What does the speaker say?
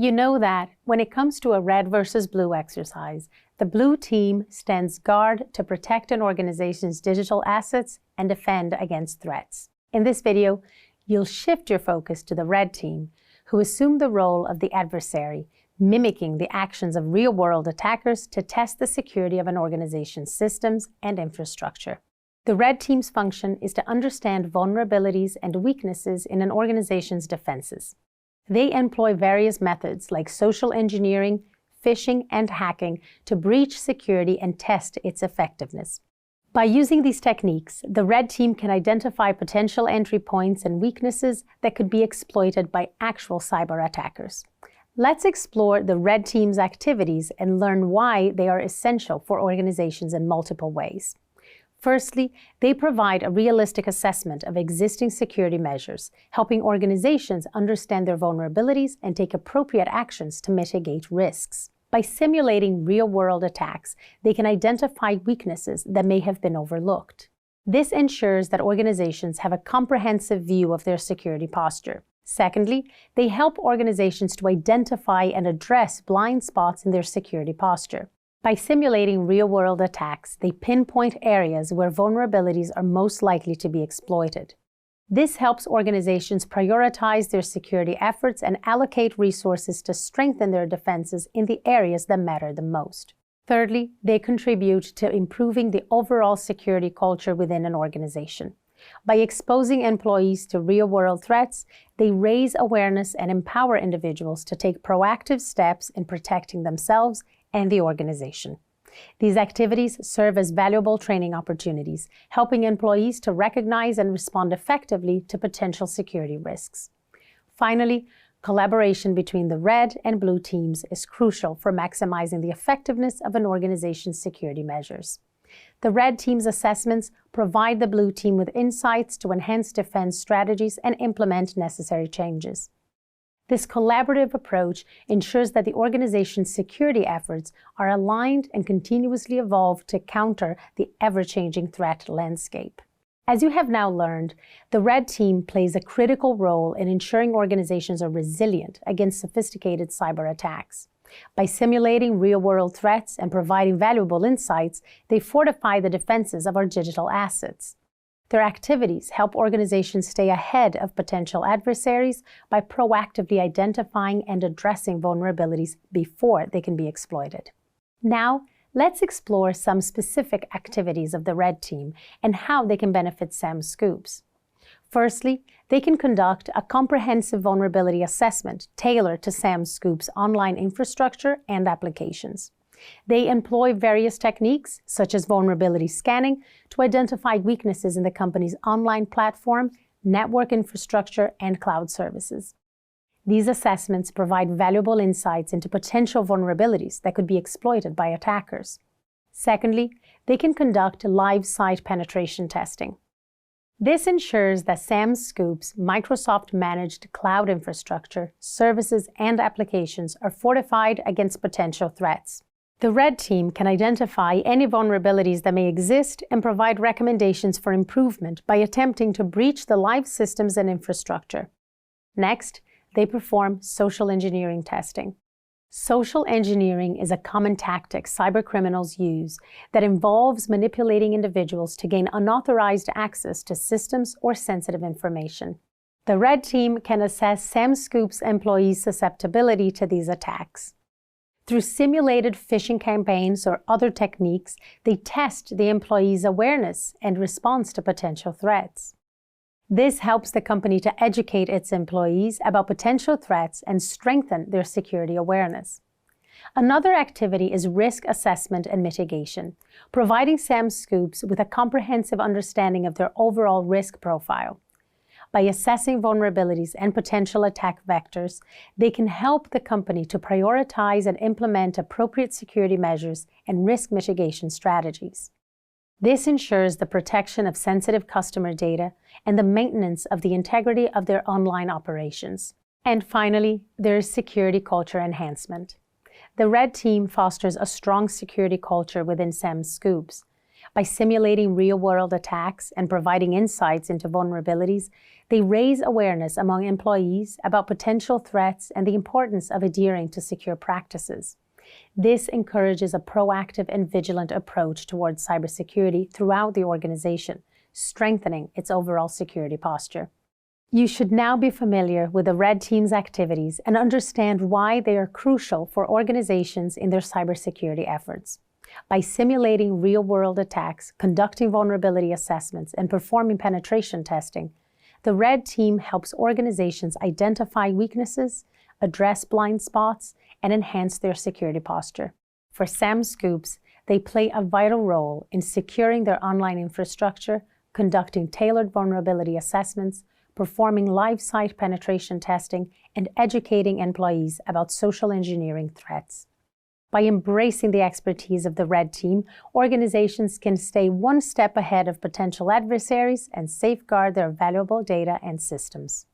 You know that when it comes to a red versus blue exercise, the blue team stands guard to protect an organization's digital assets and defend against threats. In this video, you'll shift your focus to the red team, who assume the role of the adversary, mimicking the actions of real-world attackers to test the security of an organization's systems and infrastructure. The red team's function is to understand vulnerabilities and weaknesses in an organization's defenses. They employ various methods like social engineering, phishing, and hacking to breach security and test its effectiveness. By using these techniques, the red team can identify potential entry points and weaknesses that could be exploited by actual cyber attackers. Let's explore the red team's activities and learn why they are essential for organizations in multiple ways. Firstly, they provide a realistic assessment of existing security measures, helping organizations understand their vulnerabilities and take appropriate actions to mitigate risks. By simulating real-world attacks, they can identify weaknesses that may have been overlooked. This ensures that organizations have a comprehensive view of their security posture. Secondly, they help organizations to identify and address blind spots in their security posture. By simulating real-world attacks, they pinpoint areas where vulnerabilities are most likely to be exploited. This helps organizations prioritize their security efforts and allocate resources to strengthen their defenses in the areas that matter the most. Thirdly, they contribute to improving the overall security culture within an organization. By exposing employees to real-world threats, they raise awareness and empower individuals to take proactive steps in protecting themselves and the organization. These activities serve as valuable training opportunities, helping employees to recognize and respond effectively to potential security risks. Finally, collaboration between the red and blue teams is crucial for maximizing the effectiveness of an organization's security measures. The red team's assessments provide the blue team with insights to enhance defense strategies and implement necessary changes. This collaborative approach ensures that the organization's security efforts are aligned and continuously evolve to counter the ever-changing threat landscape. As you have now learned, the red team plays a critical role in ensuring organizations are resilient against sophisticated cyber attacks. By simulating real-world threats and providing valuable insights, they fortify the defenses of our digital assets. Their activities help organizations stay ahead of potential adversaries by proactively identifying and addressing vulnerabilities before they can be exploited. Now, let's explore some specific activities of the red team and how they can benefit SAM Scoops. Firstly, they can conduct a comprehensive vulnerability assessment tailored to SAM Scoops' online infrastructure and applications. They employ various techniques, such as vulnerability scanning, to identify weaknesses in the company's online platform, network infrastructure, and cloud services. These assessments provide valuable insights into potential vulnerabilities that could be exploited by attackers. Secondly, they can conduct live site penetration testing. This ensures that SAM Scoops' Microsoft-managed cloud infrastructure, services, and applications are fortified against potential threats. The red team can identify any vulnerabilities that may exist and provide recommendations for improvement by attempting to breach the live systems and infrastructure. Next, they perform social engineering testing. Social engineering is a common tactic cybercriminals use that involves manipulating individuals to gain unauthorized access to systems or sensitive information. The red team can assess SAM Scoops' employees' susceptibility to these attacks. Through simulated phishing campaigns or other techniques, they test the employees' awareness and response to potential threats. This helps the company to educate its employees about potential threats and strengthen their security awareness. Another activity is risk assessment and mitigation, providing SAM Scoops with a comprehensive understanding of their overall risk profile. By assessing vulnerabilities and potential attack vectors, they can help the company to prioritize and implement appropriate security measures and risk mitigation strategies. This ensures the protection of sensitive customer data and the maintenance of the integrity of their online operations. And finally, there is security culture enhancement. The red team fosters a strong security culture within SAM Scoops. By simulating real-world attacks and providing insights into vulnerabilities, they raise awareness among employees about potential threats and the importance of adhering to secure practices. This encourages a proactive and vigilant approach towards cybersecurity throughout the organization, strengthening its overall security posture. You should now be familiar with the Red Team's activities and understand why they are crucial for organizations in their cybersecurity efforts. By simulating real-world attacks, conducting vulnerability assessments, and performing penetration testing, the Red Team helps organizations identify weaknesses, address blind spots, and enhance their security posture. For SAM Scoops, they play a vital role in securing their online infrastructure, conducting tailored vulnerability assessments, performing live site penetration testing, and educating employees about social engineering threats. By embracing the expertise of the Red Team, organizations can stay one step ahead of potential adversaries and safeguard their valuable data and systems.